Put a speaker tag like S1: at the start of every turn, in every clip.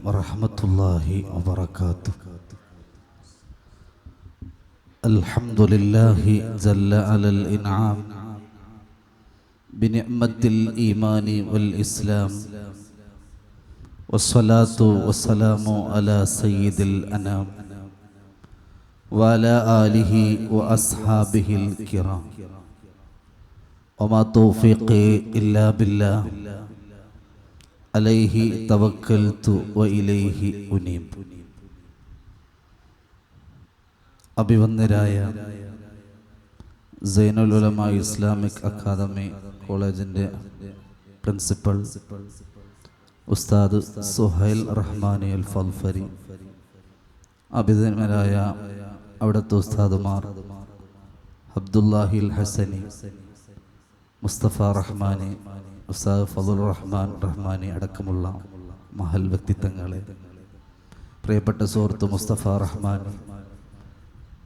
S1: വറഹ്മത്തുള്ളാഹി വബറകാതുഹു. അൽഹംദുലില്ലാഹി ജല്ല അലൽ ഇൻആം ബിനിഅ്മത്തിൽ ഈമാനി വൽ ഇസ്ലാം വസ്സലാത്തു വസ്സലാമു അലാ സയ്യിദിൽ അനാം വഅലാ ആലിഹി വഅസ്ഹാബിഹിൽ കിറാം വമാ തൗഫീഖി ഇല്ലാ ബില്ലാഹ് അലൈഹി തവക്കൽതു വഇലൈഹി ഉനീബ്. അഭിവന്ദരായ സൈനുൽ ഉലമ ഇസ്ലാമിക് അക്കാദമി കോളേജിൻ്റെ പ്രിൻസിപ്പൽ ഉസ്താദ് സുഹൈൽ റഹ്മാനി അൽ ഫൽഫരി, അഭിനന്ദരായ അവിടുത്തെ ഉസ്താദുമാർ അബ്ദുല്ലാഹിൽ ഹസനി, മുസ്തഫ റഹ്മാനി, ഉസ്താദ് ഫളുർ റഹ്മാൻ റഹ്മാനി അടക്കമുള്ള മഹൽ വ്യക്തിത്വങ്ങളെ, പ്രിയപ്പെട്ട സുഹൃത്ത് മുസ്തഫ റഹ്മാനി,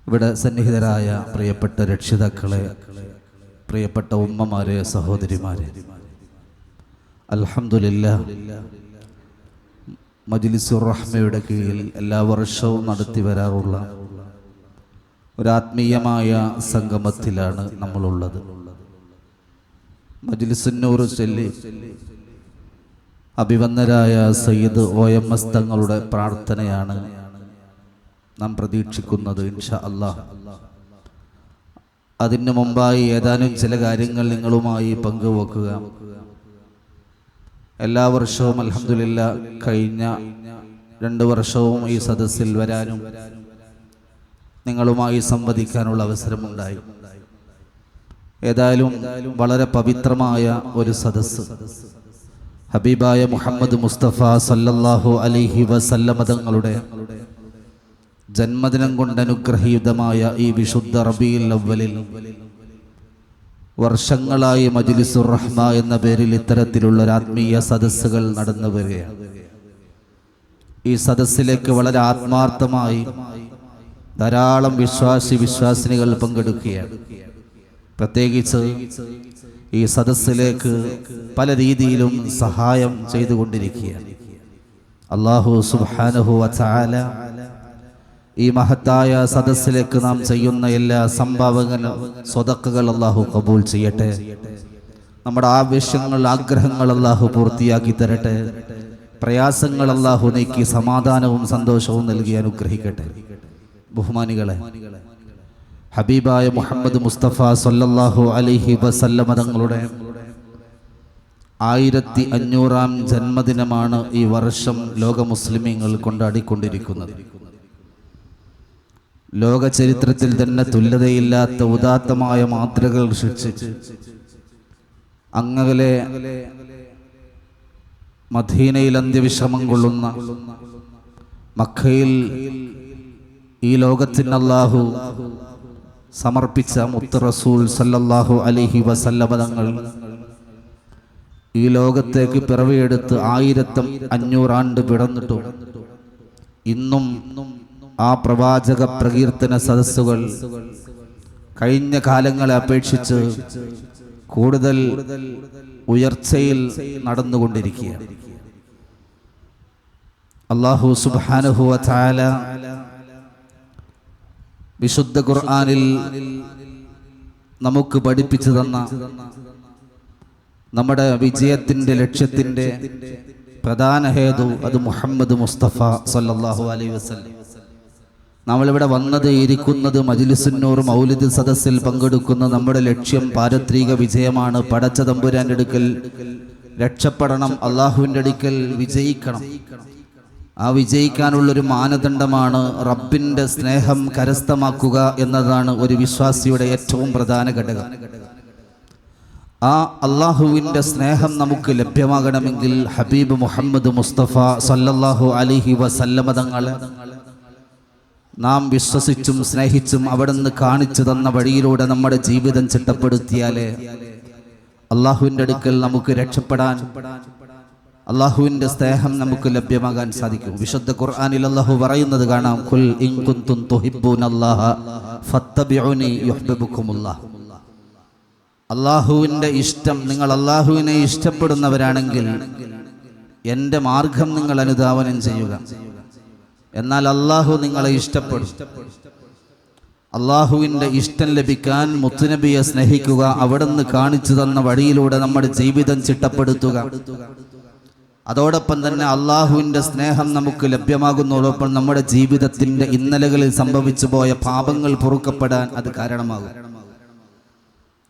S1: ഇവിടെ സന്നിഹിതരായ പ്രിയപ്പെട്ട രക്ഷിതാക്കളെ, പ്രിയപ്പെട്ട ഉമ്മമാരെ, സഹോദരിമാരെ, അൽഹംദുലില്ലാഹ് മജ്ലിസുർ റഹ്മയുടെ കീഴിൽ എല്ലാ വർഷവും നടത്തി വരാറുള്ള ഒരാത്മീയമായ സംഗമത്തിലാണ് നമ്മളുള്ളത്. മജ്ലിസുന്നൂർ ചൊല്ലി അഭിവന്ദരായ സയ്യിദ് OMS തങ്ങളുടെ പ്രാർത്ഥനയാണ് നാം പ്രതീക്ഷിക്കുന്നത് ഇൻഷാ അല്ലാഹ്. അതിനു മുമ്പായി ഏതാനും ചില കാര്യങ്ങൾ നിങ്ങളുമായി പങ്കുവെക്കുക. എല്ലാ വർഷവും അൽഹംദുലില്ലാഹ് കഴിഞ്ഞ 2 വർഷവും ഈ സദസ്സിൽ വരാനും നിങ്ങളുമായി സംവദിക്കാനുള്ള അവസരമുണ്ടായി. ഏതായാലും വളരെ പവിത്രമായ ഒരു സദസ്സ്, ഹബീബായ മുഹമ്മദ് മുസ്തഫ സല്ലല്ലാഹു അലൈഹി വസല്ലമ തങ്ങളുടെ ജന്മദിനം കൊണ്ട് അനുഗ്രഹീതമായ ഈ വിശുദ്ധ റബീഉൽ അവ്വലിൽ വർഷങ്ങളായി മജ്ലിസുർ റഹ്മ എന്ന പേരിൽ ഇത്തരത്തിലുള്ള ആത്മീയ സദസ്സുകൾ നടന്നു വരികയാണ്. ഈ സദസ്സിലേക്ക് വളരെ ആത്മാർത്ഥമായി ധാരാളം വിശ്വാസിനികൾ പങ്കെടുക്കുകയാണ്. പ്രത്യേകിച്ച് ഈ സദസ്സിലേക്ക് പല രീതിയിലും സഹായം ചെയ്തുകൊണ്ടിരിക്കുകയാണ്. അല്ലാഹു സുബ്ഹാനഹു വ തആല ഈ മഹത്തായ സദസ്സിലേക്ക് നാം ചെയ്യുന്ന എല്ലാ സംഭാവനകളും സ്വതക്കകൾ അല്ലാഹു കബൂൽ ചെയ്യട്ടെ. നമ്മുടെ ആവശ്യങ്ങൾ, ആഗ്രഹങ്ങൾ അല്ലാഹു പൂർത്തിയാക്കി തരട്ടെ. പ്രയാസങ്ങൾ അല്ലാഹു നീക്കി സമാധാനവും സന്തോഷവും നൽകി അനുഗ്രഹിക്കട്ടെ. ബഹുമാനികളെ, ഹബീബായ മുഹമ്മദ് മുസ്തഫ സല്ലല്ലാഹു അലൈഹി വസല്ലമ തങ്ങളുടെ 1500-ാം ജന്മദിനമാണ് ഈ വർഷം ലോക മുസ്ലിമീങ്ങൾ കൊണ്ടാടിക്കൊണ്ടിരിക്കുന്നത്. ലോക ചരിത്രത്തിൽ തന്നെ തുല്യതയില്ലാത്ത ഉദാത്തമായ മാതൃകകൾ സൃഷ്ടിച്ച് അങ്ങകലെ മദീനയിൽ അന്ത്യവിശ്രമം കൊള്ളുന്ന, മക്കയിൽ ഈ ലോകത്തിന് അല്ലാഹു സമർപ്പിച്ച മുത്ത് റസൂൽ സല്ലല്ലാഹു അലൈഹി വസല്ലമ തങ്ങൾ ഈ ലോകത്തേക്ക് പിറവിയെടുത്ത് 1500 ആണ്ട് പിടന്നിട്ടും ഇന്നും ആ പ്രവാചക പ്രകീർത്തന സദസ്സുകൾ കഴിഞ്ഞ കാലങ്ങളെ അപേക്ഷിച്ച് കൂടുതൽ ഉയർച്ചയിൽ നടന്നുകൊണ്ടിരിക്കുകയാണ്. അല്ലാഹു സുബ്ഹാനഹു വ തആല വിശുദ്ധ ഖുർആനിൽ നമുക്ക് പഠിപ്പിച്ചു തന്ന നമ്മുടെ വിജയത്തിൻ്റെ ലക്ഷ്യത്തിൻ്റെ പ്രധാന ഹേതു അത് മുഹമ്മദ് മുസ്തഫ സല്ലല്ലാഹു അലൈഹി വസല്ലം. നമ്മളിവിടെ വന്നത്, ഇരിക്കുന്നത്, മജ്ലിസുന്നൂർ മൗലിദ് സദസ്സിൽ പങ്കെടുക്കുന്ന നമ്മുടെ ലക്ഷ്യം പാരത്രിക വിജയമാണ്. പടച്ച തമ്പുരാന്റെ അടുക്കൽ രക്ഷപ്പെടണം, അള്ളാഹുവിൻ്റെ അടുക്കൽ വിജയിക്കണം. ആ വിജയിക്കാനുള്ളൊരു മാനദണ്ഡമാണ് റബ്ബിൻ്റെ സ്നേഹം കരസ്ഥമാക്കുക എന്നതാണ് ഒരു വിശ്വാസിയുടെ ഏറ്റവും പ്രധാന ഘടകം. ആ അള്ളാഹുവിൻ്റെ സ്നേഹം നമുക്ക് ലഭ്യമാകണമെങ്കിൽ ഹബീബ് മുഹമ്മദ് മുസ്തഫ സല്ലല്ലാഹു അലൈഹി വസല്ലമ തങ്ങളെ നാം വിശ്വസിച്ചും സ്നേഹിച്ചും അവിടുന്ന് കാണിച്ചു തന്ന വഴിയിലൂടെ നമ്മുടെ ജീവിതം ചിട്ടപ്പെടുത്തിയാലേ അള്ളാഹുവിൻ്റെ അടുക്കൽ നമുക്ക് രക്ഷപ്പെടാൻ, അള്ളാഹുവിൻ്റെ സ്നേഹം നമുക്ക് ലഭ്യമാകാൻ സാധിക്കും. വിശുദ്ധ ഖുർആനിൽ അല്ലാഹു പറയുന്നത് കാണാം, ഖുൽ ഇൻ കുൻതും തുഹിബ്ബൂനല്ലാഹ ഫത്തബിഉനി യുഹ്ബിബുകുമുല്ലാഹ്. അള്ളാഹുവിൻ്റെ ഇഷ്ടം, നിങ്ങൾ അള്ളാഹുവിനെ ഇഷ്ടപ്പെടുന്നവരാണെങ്കിൽ എൻ്റെ മാർഗം നിങ്ങൾ അനുധാവനം ചെയ്യുക. എന്നാൽ അള്ളാഹു നിങ്ങളെ ഇഷ്ടപ്പെടും. അള്ളാഹുവിൻ്റെ ഇഷ്ടം ലഭിക്കാൻ മുത്തുനബിയെ സ്നേഹിക്കുക, അവിടുന്ന് കാണിച്ചു തന്ന വഴിയിലൂടെ നമ്മുടെ ജീവിതം ചിട്ടപ്പെടുത്തുക. അതോടൊപ്പം തന്നെ അള്ളാഹുവിൻ്റെ സ്നേഹം നമുക്ക് ലഭ്യമാകുന്നതോടൊപ്പം നമ്മുടെ ജീവിതത്തിൻ്റെ ഇന്നലകളിൽ സംഭവിച്ചു പോയ പാപങ്ങൾ പൊറുക്കപ്പെടാൻ അത് കാരണമാകും.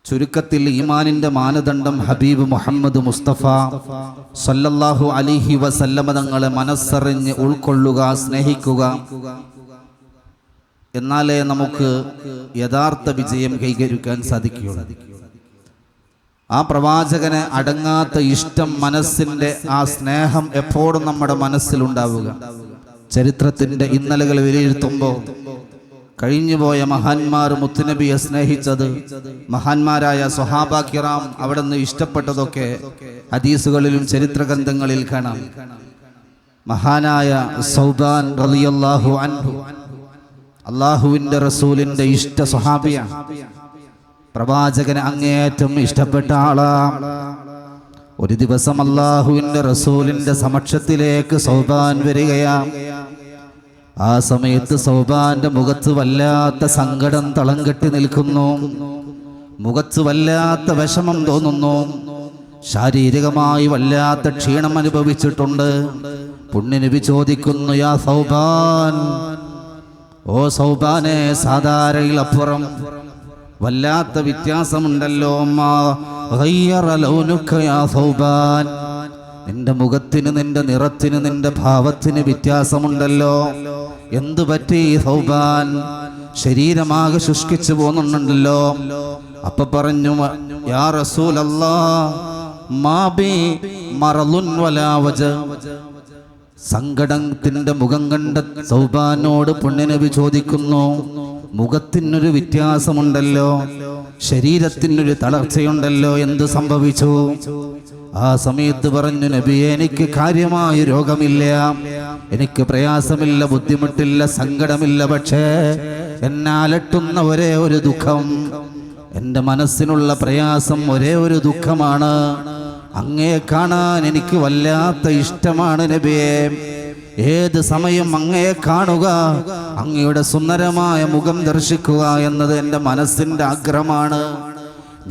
S1: ചുരുക്കത്തിൽ ഈമാനിൻ്റെ മാനദണ്ഡം ഹബീബ് മുഹമ്മദ് മുസ്തഫ സല്ലല്ലാഹു അലൈഹി വസല്ലമ തങ്ങളെ മനസ്സറിഞ്ഞ് ഉൾക്കൊള്ളുക, സ്നേഹിക്കുക. എന്നാലേ നമുക്ക് യഥാർത്ഥ വിജയം കൈവരിക്കാൻ സാധിക്കുകയുള്ളൂ. ആ പ്രവാചകന് അടങ്ങാത്ത ഇഷ്ടം, മനസ്സിൻ്റെ ആ സ്നേഹം എപ്പോഴും നമ്മുടെ മനസ്സിലുണ്ടാവുക. ചരിത്രത്തിൻ്റെ ഇന്നലകൾ വിലയിരുത്തുമ്പോൾ കഴിഞ്ഞുപോയ മഹാന്മാർ മുത്തുനബിയെ സ്നേഹിച്ചത്, മഹാന്മാരായ സ്വഹാബാ കിറാം അവിടുന്ന് ഇഷ്ടപ്പെട്ടതൊക്കെ ഹദീസുകളിലും ചരിത്ര ഗ്രന്ഥങ്ങളിൽ കാണാം. മഹാനായ സൗബാൻ റളിയല്ലാഹു അൻഹു അള്ളാഹുവിൻ്റെ റസൂലിൻ്റെ ഇഷ്ട സ്വഹാബിയാണ്. പ്രവാചകന് അങ്ങേയറ്റം ഇഷ്ടപ്പെട്ട ആളാണ്. ഒരു ദിവസം അള്ളാഹുവിൻ്റെ റസൂലിൻ്റെ സമക്ഷത്തിലേക്ക് സൗബാൻ വരികയാണ്. ആ സമയത്ത് സൗബാന്റെ മുഖത്ത് വല്ലാത്ത സങ്കടം തളം കെട്ടി നിൽക്കുന്നു. മുഖത്ത് വല്ലാത്ത വിഷമം തോന്നുന്നു. ശാരീരികമായി വല്ലാത്ത ക്ഷീണം അനുഭവിച്ചിട്ടുണ്ട്. പുണ്യനബി ചോദിക്കുന്നു, യാ സൗബാൻ, ഓ സൗബാനെ, സാധാരണയിൽ അപ്പുറം വല്ലാത്ത വ്യത്യാസമുണ്ടല്ലോ. യാ സൗബാൻ, നിന്റെ മുഖത്തിന്, നിന്റെ നിറത്തിന്, നിന്റെ ഭാവത്തിന് വ്യത്യാസമുണ്ടല്ലോ. എന്തു പറ്റി സൗബാൻ? ശരീരമാകെ ശുഷ്കിച്ചു പോകുന്നുണ്ടല്ലോ. അപ്പൊ പറഞ്ഞു, യാ റസൂലല്ലാഹ്, മാ ബി മറളുൻ വലാ വജ. സങ്കടത്തിന്റെ മുഖം കണ്ട സൗബാനോട് പുണ്യനബി ചോദിക്കുന്നു, മുഖത്തിനൊരു വ്യത്യാസമുണ്ടല്ലോ, ശരീരത്തിനൊരു തളർച്ചയുണ്ടല്ലോ, എന്ത് സംഭവിച്ചു? ആ സമയത്ത് പറഞ്ഞു, നബിയെ, എനിക്ക് കാര്യമായ രോഗമില്ല, എനിക്ക് പ്രയാസമില്ല, ബുദ്ധിമുട്ടില്ല, സങ്കടമില്ല. പക്ഷേ എന്നെ അലട്ടുന്ന ഒരേ ഒരു ദുഃഖം, എൻ്റെ മനസ്സിനുള്ള പ്രയാസം ഒരേ ഒരു ദുഃഖമാണ്. അങ്ങയെ കാണാൻ എനിക്ക് വല്ലാത്ത ഇഷ്ടമാണ് നബിയെ. ഏത് സമയം അങ്ങയെ കാണുക, അങ്ങയുടെ സുന്ദരമായ മുഖം ദർശിക്കുക എന്നത് എൻ്റെ മനസ്സിൻ്റെ ആഗ്രഹമാണ്.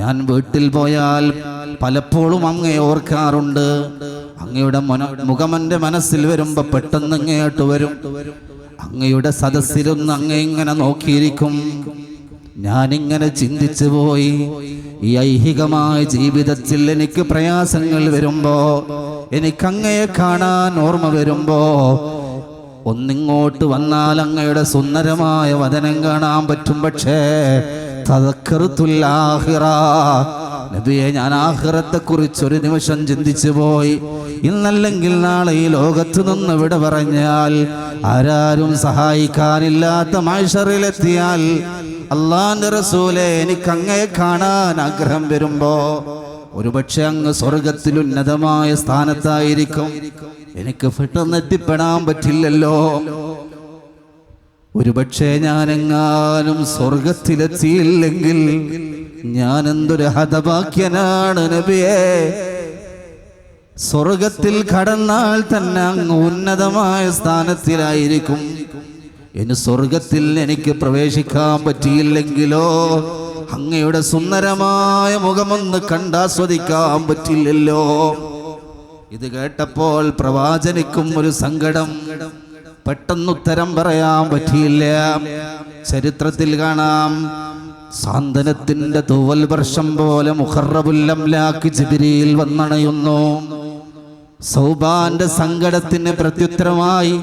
S1: ഞാൻ വീട്ടിൽ പോയാൽ പലപ്പോഴും അങ്ങയെ ഓർക്കാറുണ്ട്. അങ്ങയുടെ മുഖം എൻ്റെ മനസ്സിൽ വരുമ്പോൾ പെട്ടെന്ന് അങ്ങേട്ട് വരും. അങ്ങയുടെ സദസ്സിലൊന്ന് അങ്ങേ ഇങ്ങനെ നോക്കിയിരിക്കും. ഞാനിങ്ങനെ ചിന്തിച്ചു പോയി, ഈ ഐഹികമായ ജീവിതത്തിൽ എനിക്ക് പ്രയാസങ്ങൾ വരുമ്പോ, എനിക്കങ്ങയെ കാണാൻ ഓർമ്മ വരുമ്പോ, ഒന്നിങ്ങോട്ട് വന്നാൽ അങ്ങയുടെ സുന്ദരമായ വദനം കാണാൻ പറ്റും. പക്ഷേ തദക്കറുത്തുൽ ആഖിറ, നബിയെ, ഞാൻ ആഖിറത്തെ കുറിച്ച് ഒരു നിമിഷം ചിന്തിച്ചു പോയി. ഇന്നല്ലെങ്കിൽ നാളെ ഈ ലോകത്ത് നിന്ന് വിട പറഞ്ഞാൽ, ആരാരും സഹായിക്കാനില്ലാത്ത മഹ്ശറിലെത്തിയാൽ, അല്ലാഹുവിന്റെ റസൂലേ, എനിക്ക് അങ്ങയെ കാണാൻ ആഗ്രഹം വരുമ്പോ ഒരുപക്ഷെ അങ്ങ് സ്വർഗത്തിൽ ഉന്നതമായ സ്ഥാനത്തായിരിക്കും. എനിക്ക് പെട്ടെന്ന് എത്തിപ്പെടാൻ പറ്റില്ലല്ലോ. ഒരുപക്ഷെ ഞാനെങ്ങാനും സ്വർഗത്തിലെത്തിയില്ലെങ്കിൽ ഞാൻ എന്തൊരു ഹതഭാഗ്യനാണ് നബിയേ. സ്വർഗത്തിൽ കടന്നാൽ തന്നെ അങ്ങ് ഉന്നതമായ സ്ഥാനത്തിലായിരിക്കും. ഇനി സ്വർഗത്തിൽ എനിക്ക് പ്രവേശിക്കാൻ പറ്റിയില്ലെങ്കിലോ, അങ്ങയുടെ സുന്ദരമായ മുഖമൊന്ന് കണ്ടാസ്വദിക്കാൻ പറ്റില്ലല്ലോ. ഇത് കേട്ടപ്പോൾ പ്രവാചകനും ഒരു സങ്കടം. പെട്ടെന്നുത്തരം പറയാൻ പറ്റിയില്ല. ചരിത്രത്തിൽ കാണാം, സാന്ത്വനത്തിന്റെ തൂവൽ വർഷം പോലെ മുഖറബുൽ അംലാക്ക് ജിബ്രീൽ വന്നണയുന്നു. സൗബാന്റെ സങ്കടത്തിന് പ്രത്യുത്തരമായി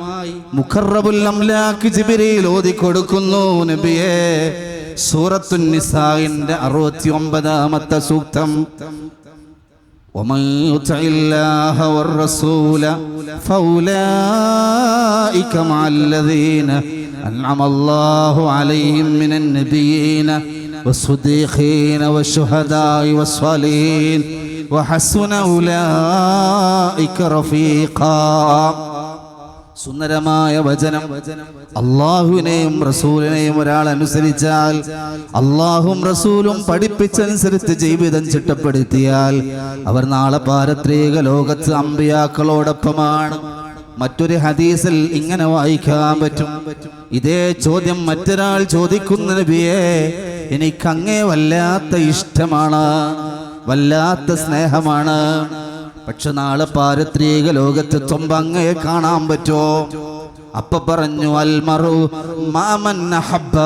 S1: മുഖറബുൽ അംലാക്ക് ജിബ്രീൽ ഓതിക്കൊടുക്കുന്നു, നബിയേ, സൂറത്തുൻ നിസാഇന്റെ 69ാമത്തെ സൂക്തം. ومن يطع الله والرسول فأولئك مع الذين أنعم الله عليهم من النبيين والصديقين والشهداء والصالحين وحسن أولئك رفيقا. സുന്ദരമായ വചനം. അള്ളാഹുവിനെയും റസൂലിനെയും ഒരാൾ അനുസരിച്ചാൽ, അള്ളാഹും റസൂലും പഠിപ്പിച്ചനുസരിച്ച് ജീവിതം ചിട്ടപ്പെടുത്തിയാൽ അവർ നാളെ പാരത്രിക ലോകത്ത് അമ്പിയാക്കളോടൊപ്പമാണ്. മറ്റൊരു ഹദീസിൽ ഇങ്ങനെ വായിക്കാൻ പറ്റും, ഇതേ ചോദ്യം മറ്റൊരാൾ ചോദിക്കുന്ന നബിയേ, എനിക്കങ്ങേ വല്ലാത്ത ഇഷ്ടമാണ്, വല്ലാത്ത സ്നേഹമാണ്. പക്ഷെ നാളെ പാരത്രിക ലോകത്തെത്തുമ്പോ അങ്ങയെ കാണാൻ പറ്റുമോ? അപ്പൊ പറഞ്ഞു, അൽമറു മാമൻ അഹബ്ബ,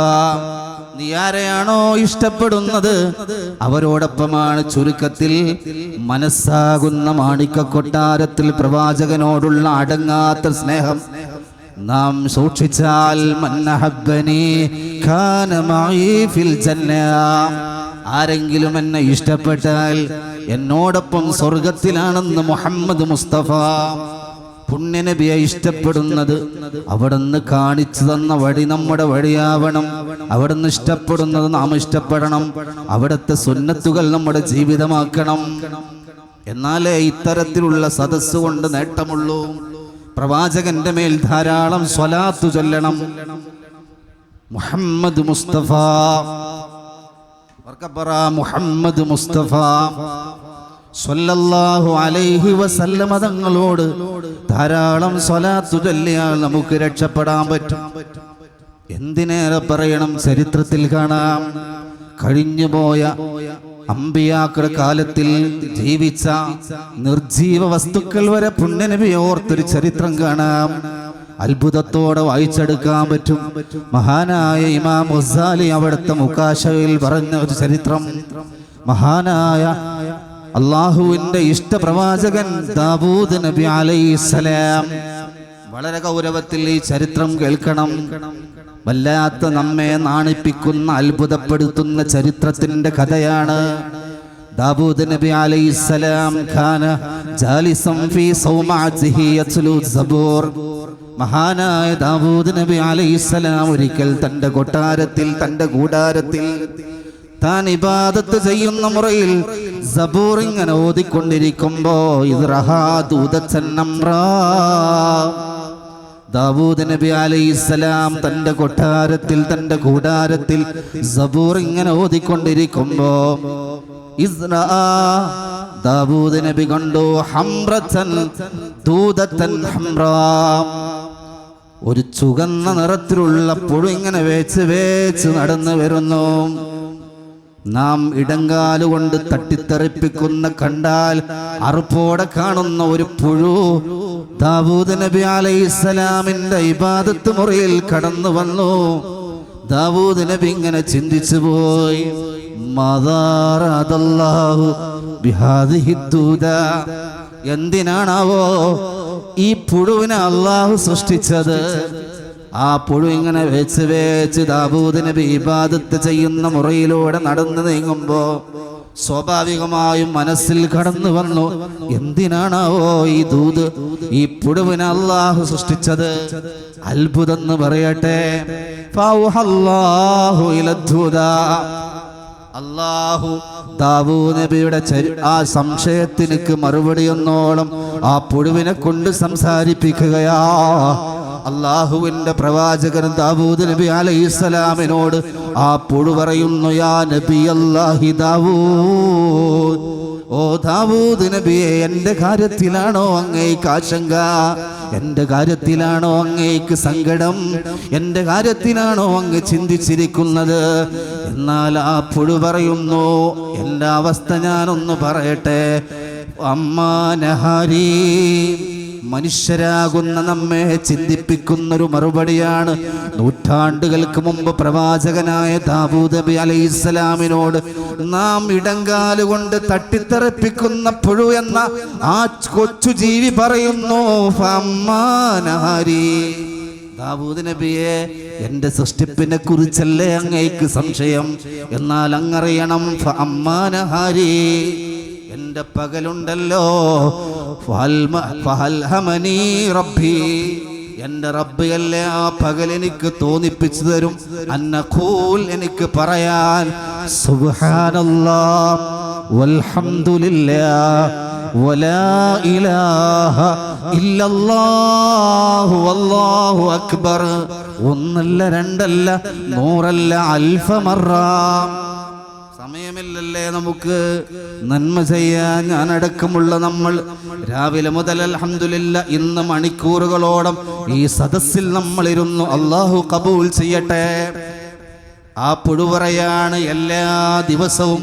S1: നീ ആരെയാണോ ഇഷ്ടപ്പെടുന്നത് അവരോടൊപ്പമാണ്. ചുരുക്കത്തിൽ മനസ്സാകുന്ന മാണിക്ക കൊട്ടാരത്തിൽ പ്രവാചകനോടുള്ള അടങ്ങാത്ത സ്നേഹം നാം സൂക്ഷിച്ചാൽ, മന്നഹബ്ബനി കാന മഈ ഫിൽ ജന്ന, ആരെങ്കിലും എന്നെ ഇഷ്ടപ്പെട്ടാൽ എന്നോടൊപ്പം സ്വർഗത്തിലാണെന്ന് മുഹമ്മദ് മുസ്തഫ. പുണ്യനബിയെ ഇഷ്ടപ്പെടുന്നത് അവിടുന്ന് കാണിച്ചു തന്ന വഴി നമ്മുടെ വഴിയാവണം. അവിടുന്ന് ഇഷ്ടപ്പെടുന്നത് നാം ഇഷ്ടപ്പെടണം. അവിടുത്തെ സുന്നത്തുകൾ നമ്മുടെ ജീവിതമാക്കണം. എന്നാലേ ഇത്തരത്തിലുള്ള സദസ്സ് കൊണ്ട് നേട്ടമുള്ളൂ. പ്രവാചകന്റെ മേൽ ധാരാളം സ്വലാത്ത് ചൊല്ലണം. മുഹമ്മദ് മുസ്തഫ, മുഹമ്മദ് മുസ്തഫ സ്വല്ലല്ലാഹു അലൈഹി വസല്ലമ തങ്ങളോട് ധാരാളം സ്വലാത്ത് ചൊല്ലിയാൽ നമുക്ക് രക്ഷപ്പെടാൻ പറ്റും. എന്തിനേറെ പറയണം, ചരിത്രത്തിൽ കാണാം, കഴിഞ്ഞുപോയ അമ്പിയാക്കളുടെ കാലത്തിൽ ജീവിച്ച നിർജീവ വസ്തുക്കൾ വരെ പുണ്യനബിയെ ഓർത്തൊരു ചരിത്രം കാണാം. അത്ഭുതത്തോടെ വായിച്ചെടുക്കാൻ പറ്റും. മഹാനായ ഇമാം ഗസാലി അവിടുത്തെ മുകാശയിൽ പറഞ്ഞ ഒരു ചരിത്രം, മഹാനായ അള്ളാഹുവിന്റെ ഇഷ്ടപ്രവാചകൻ ദാവൂദ് നബി അലൈഹിസ്സലാം, വളരെ ഗൗരവത്തിൽ ഈ ചരിത്രം കേൾക്കണം. വല്ലാത്ത നമ്മെ നാണിപ്പിക്കുന്ന അത്ഭുതപ്പെടുത്തുന്ന ചരിത്രത്തിന്റെ കഥയാണ്. ദാവൂദ് നബി അലൈഹിസ്സലാം ഖാന ജാലിസം ഫീ സൗമഅതിഹി യത്ലു സബൂർ. മഹാനായ ദാവൂദ് നബി അലൈഹിസ്സലാം ഒരിക്കൽ തന്റെ കൊട്ടാരത്തിൽ, തന്റെ കൂടാരത്തിൽ താൻ ഇബാദത്ത് ചെയ്യുന്ന മുറയിൽ സബൂർ ഇങ്ങനെ ഓതിക്കൊണ്ടിരിക്കുമ്പോ ദാവൂദ് നബി അലൈഹിസ്സലാം തന്റെ കൊട്ടാരത്തിൽ, തന്റെ കൂടാരത്തിൽ സബൂർ ഇങ്ങനെ ഓതിക്കൊണ്ടിരിക്കുമ്പോ ദാവൂദ് നബി കണ്ടു ഹംറതൻ ദൂദതൻ ഹംറാ, ഒരു ചുവന്ന നിറത്തിലുള്ള പുഴു ഇങ്ങനെ വേച്ച് വേച്ച് നടന്നു വരുന്നു. നാം ഇടങ്കാലുകൊണ്ട് തട്ടിത്തെറിപ്പിക്കുന്ന, കണ്ടാൽ അറുപ്പോടെ കാണുന്ന ഒരു പുഴു ദാവൂദ് നബി അലൈഹിസ്സലാമിന്റെ ഇബാദത്ത് മുറിയിൽ കടന്നു വന്നു. ദാവൂദ് നബി ഇങ്ങനെ ചിന്തിച്ചു പോയി, എന്തിനാണാവോ ഈ പുഴുവിനെ അള്ളാഹു സൃഷ്ടിച്ചത്? ആ പുഴു ഇങ്ങനെ വെച്ച് വെച്ച് ദാവൂദ് നബി ഇബാദത്ത് ചെയ്യുന്ന മുറയിലൂടെ നടന്നു നീങ്ങുമ്പോ സ്വാഭാവികമായും മനസ്സിൽ കടന്നു വന്നു, എന്തിനാണാവോ ഈ ദൂത്, ഈ പുഴുവിനെ അള്ളാഹു സൃഷ്ടിച്ചത്? അത്ഭുതം എന്ന് പറയട്ടെ, അള്ളാഹു ദാവൂദ് നബിയുടെ ആ സംശയത്തിനക്ക് മറുപടിയൊന്നോളം ആ പുഴുവിനെ കൊണ്ട് സംസാരിപ്പിക്കുകയാ. അള്ളാഹുവിന്റെ പ്രവാചകൻ ദാവൂദ് നബി അലൈഹിസ്സലാമിനോട് ആ പുഴു പറയുന്നു, യാ നബി അല്ലാഹി ദാവൂദ്, ഓ ദാവൂദ് നബിയെ, എൻ്റെ കാര്യത്തിലാണോ അങ്ങേക്ക് ആശങ്ക? എൻ്റെ കാര്യത്തിലാണോ അങ്ങേക്ക് സങ്കടം? എൻ്റെ കാര്യത്തിലാണോ അങ്ങ് ചിന്തിച്ചിരിക്കുന്നത്? എന്നാൽ ആ പുഴു പറയുന്നു, എൻ്റെ അവസ്ഥ ഞാനൊന്ന് പറയട്ടെ. അമ്മാനഹാരി, മനുഷ്യരാകുന്ന നമ്മെ ചിന്തിപ്പിക്കുന്നൊരു മറുപടിയാണ്. നൂറ്റാണ്ടുകൾക്ക് മുമ്പ് പ്രവാചകനായ ദാവൂദ് നബി അലൈഹിസ്സലാമിനോട് നാം ഇടങ്കാലുകൊണ്ട് തട്ടിത്തെറിപ്പിക്കുന്ന പുഴു എന്ന ആ കൊച്ചു ജീവി പറയുന്നു, ദാവൂദ് നബിയെ, എൻ്റെ സൃഷ്ടിപ്പിനെ കുറിച്ചല്ലേ അങ്ങേക്ക് സംശയം? എന്നാൽ അങ്ങറിയണം, ഫഅമ്മാനഹാരി, എൻ്റെ പകലുണ്ടല്ലോ, ഫഅൽഹമനീ റബ്ബി, എൻ്റെ റബ്ബ് അല്ലേ ആ പകൽ എനിക്ക് തോന്നിപ്പിച്ചു തരും. അന്നഖൂൽ, എനിക്ക് പറയാൻ സുബ്ഹാനല്ലാഹ് വൽഹംദുലില്ലാഹ് വലാ ഇലാഹ ഇല്ലല്ലാഹു വല്ലാഹു അക്ബർ. ഒന്നല്ല രണ്ടല്ല നൂറല്ല അൽഫ മറ. സമയമില്ലല്ലേ നമുക്ക് നന്മ ചെയ്യാൻ? ഞാനടക്കമുള്ള നമ്മൾ രാവിലെ മുതൽ അൽഹംദുലില്ലാഹ് ഇന്ന് മണിക്കൂറുകളോളം ഈ സദസ്സിൽ നമ്മൾ ഇരുന്നു. അല്ലാഹു കബൂൽ ചെയ്യട്ടെ. ആ പുഴുവറയാണ് എല്ലാ ദിവസവും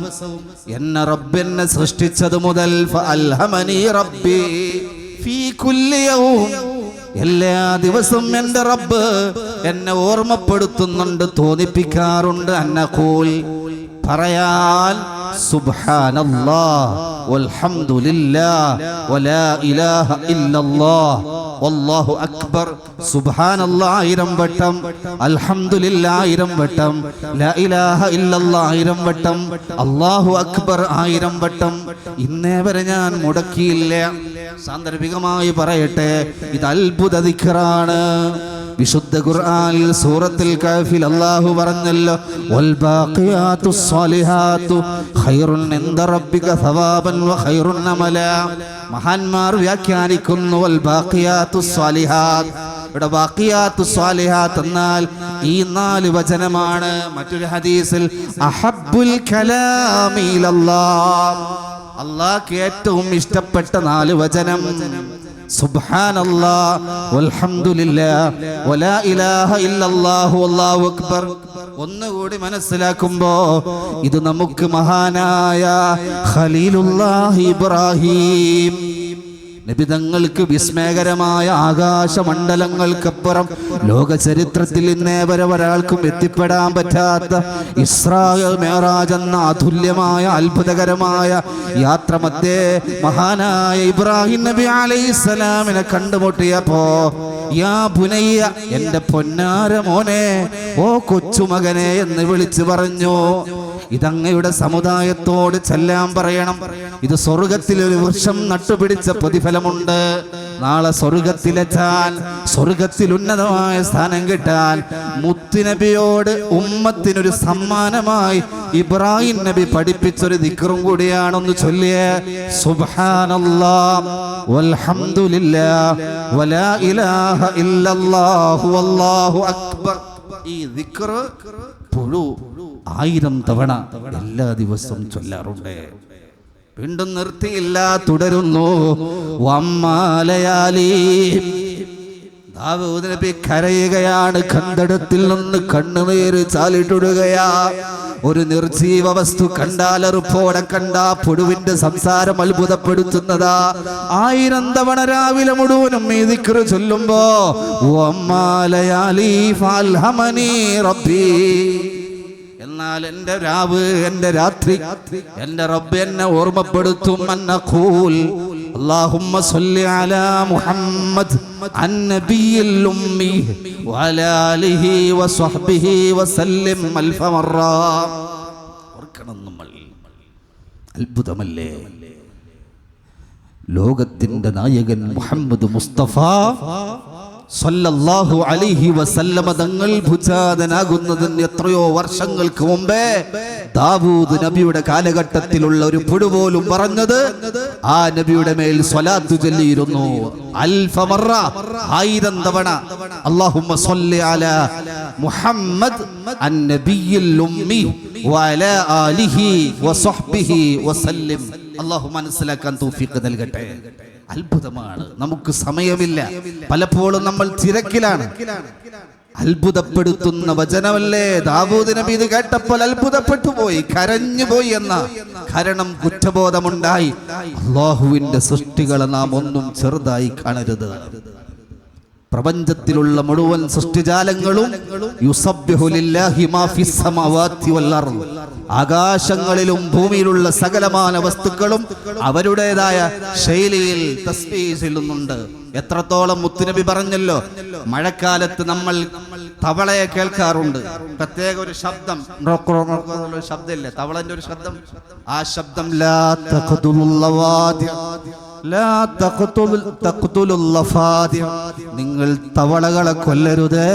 S1: എന്നെ റബ്ബെന്നെ സൃഷ്ടിച്ചത് മുതൽ ഫഅൽഹമനി റബ്ബി ഫീ കുല്ലി യൗം. എല്ലാ ദിവസവും എൻ്റെ റബ്ബ് എന്നെ ഓർമ്മപ്പെടുത്തുന്നുണ്ട്, തോന്നിപ്പിക്കാറുണ്ട്. അന്നഖൂൽ, പറയാൻ സുബ്ഹാനല്ലാഹ് വൽഹംദുലില്ലാഹ് വലാ ഇലാഹ ഇല്ലല്ലാഹ് വല്ലാഹു അക്ബർ. സുബ്ഹാനല്ലാഹ് 1000 വട്ടം, അൽഹംദുലില്ലാഹ് 1000 വട്ടം, ലാ ഇലാഹ ഇല്ലല്ലാഹ് 1000 വട്ടം, അല്ലാഹു അക്ബർ 1000 വട്ടം. ഇന്നേ വരെ ഞാൻ മുടക്കിയില്ല. സാന്ദർഭികമായി പറയട്ടെ, ഇത് അത്ഭുത ദിക്റാണ്. വിശുദ്ധ ഖുർആനിൽ സൂറത്തുൽ കഹ്ഫിൽ അല്ലാഹു പറഞ്ഞല്ലോ, വൽ ബാഖിയാതുസ് സ്വാലിഹാതു ഖൈറുൻ ഇൻദ റബ്ബിക സവാബൻ വ ഖൈറുൻ അമലാ. മഹാന്മാർ വ്യാഖ്യാനിക്കുന്നു വൽ ബാഖിയാതുസ് സ്വാലിഹാത്ത്. ഇവിടെ ബാഖിയാതുസ് സ്വാലിഹാത്ത് എന്നാൽ ഈ 4 വചനമാണ്. മറ്റൊരു ഹദീസിൽ അഹബ്ബുൽ കലാമി ഇലല്ലാഹ്, അല്ലാഹുവിന് ഏറ്റവും ഇഷ്ടപ്പെട്ട 4 വചനം സുബ്ഹാനല്ലാഹ് വൽഹംദുലില്ലാഹ് വലാ ഇലാഹ ഇല്ലല്ലാഹു വല്ലാഹു അക്ബർ. ഒന്നുകൂടി മനസ്സിലാക്കുമ്പോ ഇത് നമുക്ക് മഹാനായ ഖലീലുല്ലാഹി ഇബ്രാഹിം നബി തങ്ങൾക്ക് വിസ്മയകരമായ ആകാശമണ്ഡലങ്ങൾക്കപ്പുറം ലോക ചരിത്രത്തിൽ ഇന്നേ വരെ ഒരാൾക്കും എത്തിപ്പെടാൻ പറ്റാത്ത ഇസ്രാ മിഅ്റാജ് എന്ന അതുല്യമായ അത്ഭുതകരമായ യാത്ര മധ്യേ മഹാനായ ഇബ്രാഹിം നബി അലൈഹിസ്സലാമിനെ കണ്ടുമുട്ടിയപ്പോ യാ ബുനയ്യ, എന്റെ പൊന്നാര മോനെ, ഓ കൊച്ചുമകനെ എന്ന് വിളിച്ചു പറഞ്ഞു. ഇതങ്ങയുടെ സമുദായത്തോട് ചെല്ലാൻ പറയണം. ഇത് സ്വർഗത്തിൽ ഒരു വൃക്ഷം നട്ടുപിടിച്ച പ്രതിഫലമുണ്ട്. നാളെ സ്വർഗത്തിലെത്താൻ, സ്വർഗത്തിൽ ഉന്നതമായ സ്ഥാനം കിട്ടാൻ മുത്തുനബിയോട് ഉമ്മത്തിനൊരു സമ്മാനമായി ഇബ്രാഹിം നബി പഠിപ്പിച്ചൊരു ദിക്റും കൂടിയാണെന്ന് ചൊല്ലിയേ സുബ്ഹാനല്ലാഹ് വൽഹംദുലില്ലാഹ് വലാ ഇലാഹ ഇല്ലല്ലാഹു വല്ലാഹു അക്ബർ. ഈ ദിക്ർ പുഴു 1000 തവണ എല്ലാ ദിവസവും ചൊല്ലാറുണ്ട്. വീണ്ടും നിർത്തിയില്ല, തുടരുന്നു. വമ്മാലയാലി, ദാവൂദ് നബി കരയുകയാണ്. കണ്ടടത്തിൽ നിന്ന് കണ്ണുനീര് ചാലിട്ടിടുകയാ. ഒരു നിർജീവ വസ്തു കണ്ടാൽ, എറുപ്പോടെ കണ്ട പുഴുവിന്റെ സംസാരം അത്ഭുതപ്പെടുത്തുന്നതാ. 1000 തവണ രാവിലെ മുഴുവനും ഈ ദിക്ർ ചൊല്ലുമ്പോ വമ്മാലയാലി ഫഅൽഹമനി റബ്ബി, എന്നാൽ എൻ്റെ രാവ്, എൻ്റെ രാത്രി എൻ്റെ റബ്ബ് എന്നെ ഓർമ്മപ്പെടുത്തും. അന്നഖൂൽ അല്ലാഹുമ്മ സ്വല്ലി അലാ മുഹമ്മദ് അന്നബിയിൽ ഉമ്മി വഅലാ ആലിഹി വസ്വഹ്ബിഹി വസല്ലിം അൽഫ മറ. ഓർക്കണം നമ്മൾ, അത്ഭുതമല്ലേ? ലോകത്തിന്റെ നായകൻ മുഹമ്മദ് മുസ്തഫ സല്ലല്ലാഹു അലൈഹി വസല്ലമ തങ്ങൾ ഭുജാതനാകുന്നതിന് എത്രയോ വർഷങ്ങൾക്ക് മുമ്പേ ദാവൂദ് നബിയുടെ കാലഘട്ടത്തിലുള്ള ഒരു പുഴു പോലും പറഞ്ഞത് ആ നബിയുടെ മേൽ സ്വലാത്ത് ചൊല്ലിയിരുന്നു. അൽഫ മറ, 1000 തവണ. അല്ലാഹുമ്മ സ്വല്ലി അലാ മുഹമ്മദ് അന്നബിയിൽ ഉമ്മി വഅലാ ആലിഹി വസ്വഹ്ബിഹി വസല്ലിം. അല്ലാഹു മനസ്സിലാക്കാൻ തൗഫീഖ് നൽകട്ടെ. അത്ഭുതമാണ്. നമുക്ക് സമയമില്ല, പലപ്പോഴും നമ്മൾ തിരക്കിലാണ്. അത്ഭുതപ്പെടുത്തുന്ന വചനമല്ലേ? ദാവൂദ് നബി ഇത് കേട്ടപ്പോൾ അത്ഭുതപ്പെട്ടു പോയി, കരഞ്ഞു പോയി എന്ന കാരണം കുറ്റബോധമുണ്ടായി. അല്ലാഹുവിന്റെ സൃഷ്ടികളെ നാം ഒന്നും ചെറുതായി കാണരുത്. പ്രപഞ്ചത്തിലുള്ള മുഴുവൻ സൃഷ്ടിജാലങ്ങളും യുസബ്ബിഹു ലില്ലാഹി മാ ഫിസ് സമാവാതി വൽ അർദ്, ആകാശങ്ങളിലും ഭൂമിയിലുള്ള സകലമാന വസ്തുക്കളും അവരുടേതായ ശൈലിയിൽ തസ്ബീഹ് ചെല്ലുന്നുണ്ട്. എത്രത്തോളം മുത്തുനബി പറഞ്ഞല്ലോ, മഴക്കാലത്ത് നമ്മൾ തവളയെ കേൾക്കാറുണ്ട്. പ്രത്യേക ഒരു ശബ്ദം, ശബ്ദമില്ലേ തവളന്റെ ഒരു ശബ്ദം. ആ ശബ്ദം ലാ തഖ്തുലുൽ ലവാദി, നിങ്ങൾ തവളകളെ കൊല്ലരുത്.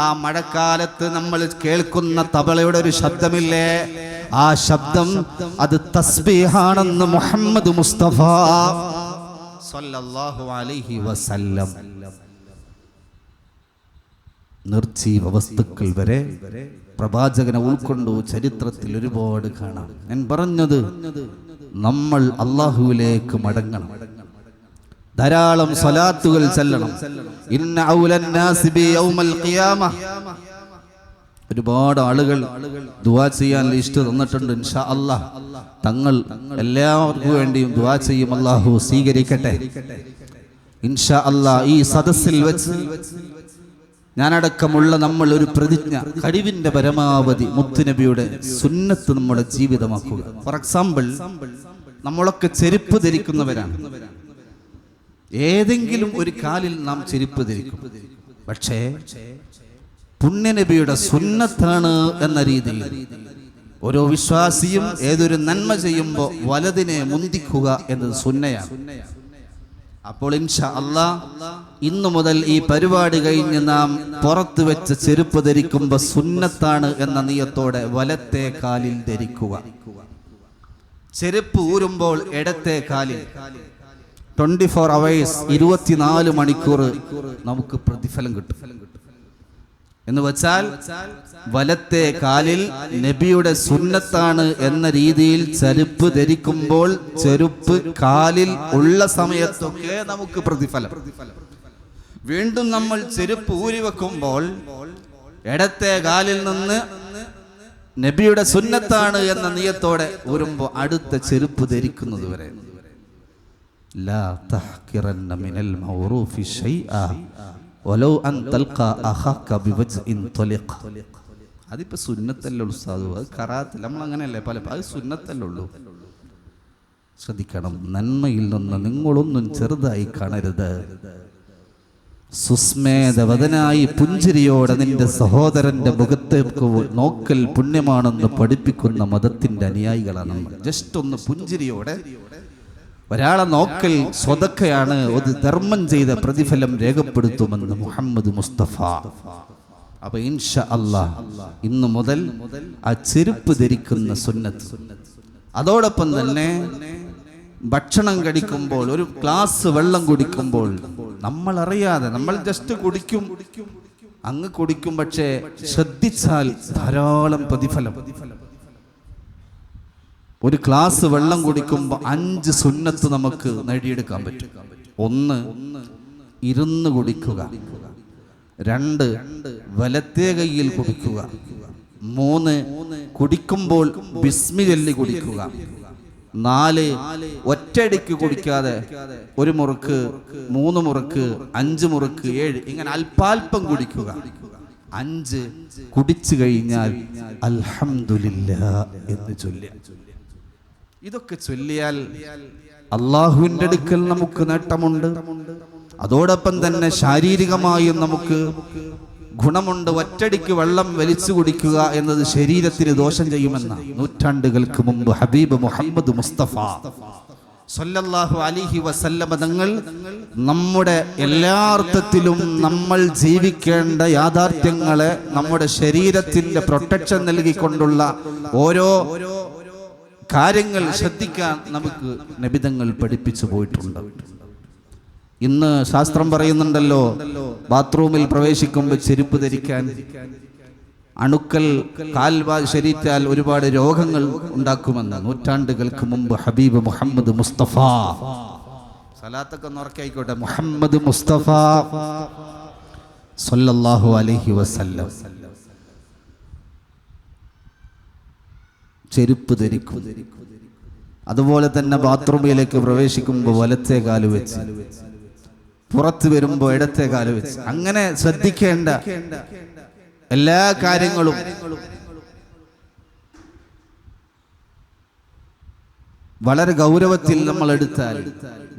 S1: ആ മഴക്കാലത്ത് നമ്മൾ കേൾക്കുന്ന തവളയുടെ ഒരു ശബ്ദമില്ലേ, ആ ശബ്ദം അത് തസ്ബീഹാണെന്ന് മുഹമ്മദ് മുസ്തഫ സല്ലല്ലാഹു അലൈഹി വസല്ലം. നിർജീവ വസ്തുക്കൾ വരെ പ്രവാചകനെ ഉൾക്കൊണ്ടു ചരിത്രത്തിൽ ഒരുപാട് കാണാം. ഞാൻ പറഞ്ഞത് നമ്മൾ അല്ലാഹുവിലേക്ക് മടങ്ങണം, ധാരാളം സ്വലാത്തുകൾ ചൊല്ലണം. ഇന്ന ഔലൻ നാസി ബി യൗമൽ ഖിയാമ. ഒരുപാട് ആളുകൾ ദുആ ചെയ്യാൻ ലിസ്റ്റ് തന്നിട്ടുണ്ട്. ഇൻഷാ അല്ലാഹ് തങ്ങൾ എല്ലാവർക്കും വേണ്ടിയും ദുആ ചെയ്യും. അല്ലാഹു സ്വീകരിക്കട്ടെ ഇൻഷാ അല്ലാഹ്. ഈ സദസ്സിൽ വെച്ച് ഞാനടക്കമുള്ള നമ്മൾ ഒരു പ്രതിജ്ഞ, കഴിവിന്റെ പരമാവധി മുത്തുനബിയുടെ സുന്നത്ത് നമ്മുടെ ജീവിതമാക്കുക. ഫോർ എക്സാമ്പിൾ, നമ്മളൊക്കെ ചെരുപ്പ് ധരിക്കുന്നവരാണ്. ഏതെങ്കിലും ഒരു കാലിൽ നാം ചെരുപ്പ് ധരിക്കും. പക്ഷേ പുണ്യനബിയുടെ സുന്നത്താണ് എന്ന രീതിയിൽ ഓരോ വിശ്വാസിയും ഏതൊരു നന്മ ചെയ്യുമ്പോൾ വലതിനെ മുന്തിക്കുക എന്നത് സുന്നയാണ്. അപ്പോൾ ഇൻഷാ അല്ലാഹ് ഇന്നു മുതൽ ഈ പരിപാടി കഴിഞ്ഞ് നാം പുറത്ത് വെച്ച് ചെരുപ്പ് ധരിക്കുമ്പോൾ സുന്നത്താണ് എന്ന നിയത്തോടെ വലത്തെ കാലിൽ ധരിക്കുക. ചെരുപ്പ് ഊരുമ്പോൾ ഇടത്തെ കാലിൽ 24 hours 24 മണിക്കൂർ നമുക്ക് പ്രതിഫലം കിട്ടും. എന്ന് വെച്ചാൽ വലത്തെ കാലിൽ നബിയുടെ സുന്നത്താണ് എന്ന രീതിയിൽ ചെരുപ്പ് ധരിക്കുമ്പോൾ ചെരുപ്പ് കാലിൽ ഉള്ള സമയത്തൊക്കെ നമുക്ക് പ്രതിഫലം. വീണ്ടും നമ്മൾ ചെരുപ്പ് ഊരി വെക്കുമ്പോൾ ഇടത്തെ കാലിൽ നിന്ന് നബിയുടെ സുന്നത്താണ് എന്ന നിയത്തോടെ ഊരുമ്പോൾ അടുത്ത ചെരുപ്പ് ധരിക്കുന്നത് വരെ ലാ തഹ്കിറന്ന മിനൽ മൗറൂഫി ശൈഅ വലൗ അൻ തൽഖ അഖക ബിവജ്ഇൻ തലിഖ്. അതിപ്പോ സുന്നത്തല്ലേ ഉസ്താദ്, അത് ഖറാത്ത് നമ്മൾ അങ്ങനെയല്ലേ പല, അത് സുന്നത്തല്ലേ ഉള്ളൂ. ശ്രദ്ധിക്കണം, നന്മയിൽ നിന്ന് നിങ്ങളൊന്നും ചെറുതായി കാണരുത്. സുസ്മേധവദനായി പുഞ്ചിരിയോടെ നിന്റെ സഹോദരന്റെ മുഖത്തേക്ക് നോക്കൽ പുണ്യമാണെന്ന് പഠിപ്പിക്കുന്ന മതത്തിന്റെ അനുയായികളാണ് നമ്മൾ. ജസ്റ്റ് ഒന്ന് പുഞ്ചിരിയോടെ ഒരാളെ നോക്കൽ സ്വതക്കയാണ്, ഒരു ധർമ്മം ചെയ്ത പ്രതിഫലം രേഖപ്പെടുത്തുമെന്ന് മുഹമ്മദ് മുസ്തഫ. അപ്പൊ ഇൻഷാ അല്ലാഹ് ഇന്നു മുതൽ ആ ചെരുപ്പ് ധരിക്കുന്ന സുന്നത്ത്. അതോടൊപ്പം തന്നെ ഭക്ഷണം കഴിക്കുമ്പോൾ, ഒരു ഗ്ലാസ് വെള്ളം കുടിക്കുമ്പോൾ നമ്മൾ അറിയാതെ നമ്മൾ ജസ്റ്റ് കുടിക്കും, അങ്ങ് കുടിക്കും, പക്ഷേ ശ്രദ്ധിച്ചാൽ ധാരാളം പ്രതിഫലം. ഒരു ഗ്ലാസ് വെള്ളം കുടിക്കുമ്പോൾ 5 സുന്നത്ത് നമുക്ക് നേടിയെടുക്കാൻ പറ്റും. 1, ഇരുന്ന് കുടിക്കുക. 2, വലത്തേ കൈയിൽ കുടിക്കുക. 3, കുടിക്കുമ്പോൾ ബിസ്മി ചൊല്ലി കുടിക്കുക. 4, ഒറ്റയടിക്ക് കുടിക്കാതെ 1 മുറുക്ക്, 3 മുറുക്ക്, 5 മുറുക്ക്, 7 ഇങ്ങനെ അല്പാൽപ്പം കുടിക്കുക. 5 കുടിച്ചു കഴിഞ്ഞാൽ അൽഹംദുലില്ലാഹ് എന്ന് ചൊല്ലുക. ഇതൊക്കെ ചൊല്ലിയാൽ അള്ളാഹുവിൻ്റെ അടുക്കൽ നമുക്ക് നേട്ടമുണ്ട്. അതോടൊപ്പം തന്നെ ശാരീരികമായും നമുക്ക് ഗുണമുണ്ട്. ഒറ്റടിക്ക് വെള്ളം വലിച്ചു കുടിക്കുക എന്നത് ശരീരത്തിന് ദോഷം ചെയ്യുമെന്ന നൂറ്റാണ്ടുകൾക്ക് മുമ്പ് ഹബീബ് മുഹമ്മദ് മുസ്തഫ സല്ലല്ലാഹു അലൈഹി വസല്ലം തങ്ങൾ നമ്മുടെ എല്ലാ അർത്ഥത്തിലും നമ്മൾ ജീവിക്കേണ്ട യാഥാർത്ഥ്യങ്ങളെ നമ്മുടെ ശരീരത്തിന്റെ പ്രൊട്ടക്ഷൻ നൽകിക്കൊണ്ടുള്ള ഓരോ കാര്യങ്ങൾ ശ്രദ്ധിക്കാൻ നമുക്ക് നബിതങ്ങൾ പഠിപ്പിച്ചു പോയിട്ടുണ്ട്. ഇന്ന് ശാസ്ത്രം പറയുന്നുണ്ടല്ലോ, ബാത്റൂമിൽ പ്രവേശിക്കുമ്പോൾ ചെരുപ്പ് ധരിക്കാൻ. അണുക്കൾ ശരീരത്താൽ ഒരുപാട് രോഗങ്ങൾ ഉണ്ടാക്കുമെന്ന് നൂറ്റാണ്ടുകൾക്ക് മുമ്പ് ഹബീബ് മുഹമ്മദ് മുസ്തഫ, സലാത്തൊക്കെ ഉറക്കായിക്കോട്ടെ, മുഹമ്മദ് മുസ്തഫ സല്ലല്ലാഹു അലൈഹി വസല്ലം ചെരുപ്പ് ധരിക്കും. അതുപോലെ തന്നെ ബാത്റൂമിലേക്ക് പ്രവേശിക്കുമ്പോൾ വലത്തെ കാല് വെച്ച്, പുറത്ത് വരുമ്പോൾ ഇടത്തെ കാല് വെച്ച്, അങ്ങനെ ശ്രദ്ധിക്കേണ്ട എല്ലാ കാര്യങ്ങളും വളരെ ഗൗരവത്തിൽ നമ്മൾ എടുത്താൽ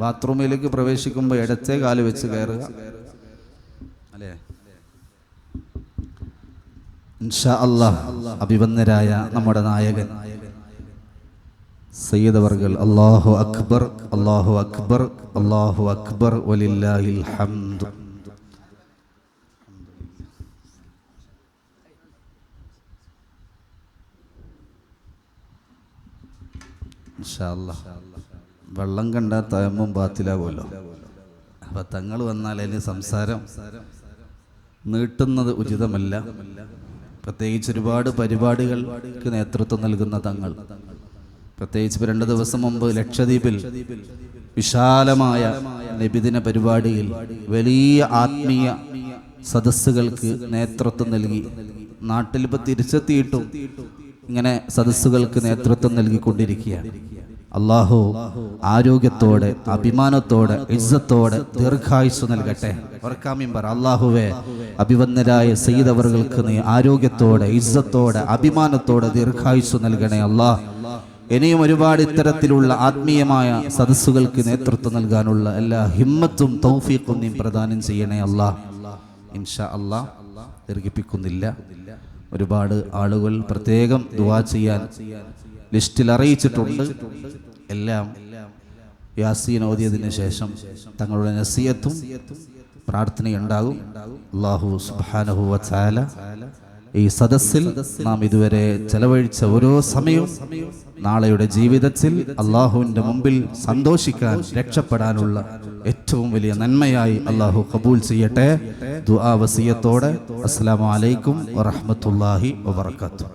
S1: ബാത്റൂമിലേക്ക് പ്രവേശിക്കുമ്പോൾ ഇടത്തെ കാല് വെച്ച് കയറുക, അല്ലേ? ഇൻഷാ അല്ലാഹ് അഭിവന്ദരായ നമ്മുടെ നായകൻ സയ്യിദ് അവർകൾ അല്ലാഹു അക്ബർ, അല്ലാഹു അക്ബർ, അല്ലാഹു അക്ബർ വലില്ലാഹിൽ ഹംദ്. ഇൻഷാ അല്ലാഹ്. വെള്ളം കണ്ടാൽ തയമ്മും ബാത്തിലാകുമല്ലോ. അപ്പം തങ്ങൾ വന്നാൽ അതിന് സംസാരം നീട്ടുന്നത് ഉചിതമല്ല. പ്രത്യേകിച്ച് ഒരുപാട് പരിപാടികൾക്ക് നേതൃത്വം നൽകുന്ന തങ്ങൾ, പ്രത്യേകിച്ച് 2 ദിവസം മുമ്പ് ലക്ഷദ്വീപിൽ വിശാലമായ നബിദിന പരിപാടിയിൽ വലിയ ആത്മീയ സദസ്സുകൾക്ക് നേതൃത്വം നൽകി. നാട്ടിലിപ്പോൾ തിരിച്ചെത്തിയിട്ടും ഇങ്ങനെ സദസ്സുകൾക്ക് നേതൃത്വം നൽകിക്കൊണ്ടിരിക്കുകയാണ്. അള്ളാഹു ആരോഗ്യത്തോടെ, അഭിമാനത്തോടെ, ഇസ്സത്തോടെ ദീർഘായുസ് നൽകട്ടെ. വർക്കാമീൻ പറ. അള്ളാഹുവേ, അഭിവന്ദരായ സയ്യിദ് അവർക്ക് നീ ആരോഗ്യത്തോടെ, ഇസ്സത്തോടെ, അഭിമാനത്തോടെ ദീർഘായുസ് നൽകണേ അല്ലാഹ്. ഇനിയും ഒരുപാട് ഇത്തരത്തിലുള്ള ആത്മീയമായ സദസ്സുകൾക്ക് നേതൃത്വം നൽകാനുള്ള എല്ലാ ഹിമ്മത്തും തൗഫീഖും നീ പ്രദാനം ചെയ്യണേ അല്ലാഹ്. ഇൻഷാ അല്ലാഹ് ദീർഘിപ്പിക്കുന്നില്ല. ഒരുപാട് ആളുകൾ പ്രത്യേകം ദുആ ചെയ്യാൻ ലിസ്റ്റിൽ അറിയിച്ചിട്ടുണ്ട്. എല്ലാം യാസീൻ ഓതിയതിന് ശേഷം തങ്ങളുടെ നസിയത്തും പ്രാർത്ഥനയുണ്ടാകും. അല്ലാഹു സുബ്ഹാനഹു വ തആല ഈ സദസ്സിൽ നാം ഇതുവരെ ചെലവഴിച്ച ഓരോ സമയവും നാളെയുടെ ജീവിതത്തിൽ അള്ളാഹുവിൻ്റെ മുമ്പിൽ സന്തോഷിക്കാൻ, രക്ഷപ്പെടാനുള്ള ഏറ്റവും വലിയ നന്മയായി അള്ളാഹു ഖബൂൽ ചെയ്യട്ടെ. ദുആ വസിയത്തോടെ അസ്സലാമു അലൈക്കും വറഹ്മത്തുള്ളാഹി വബറകാതുഹു.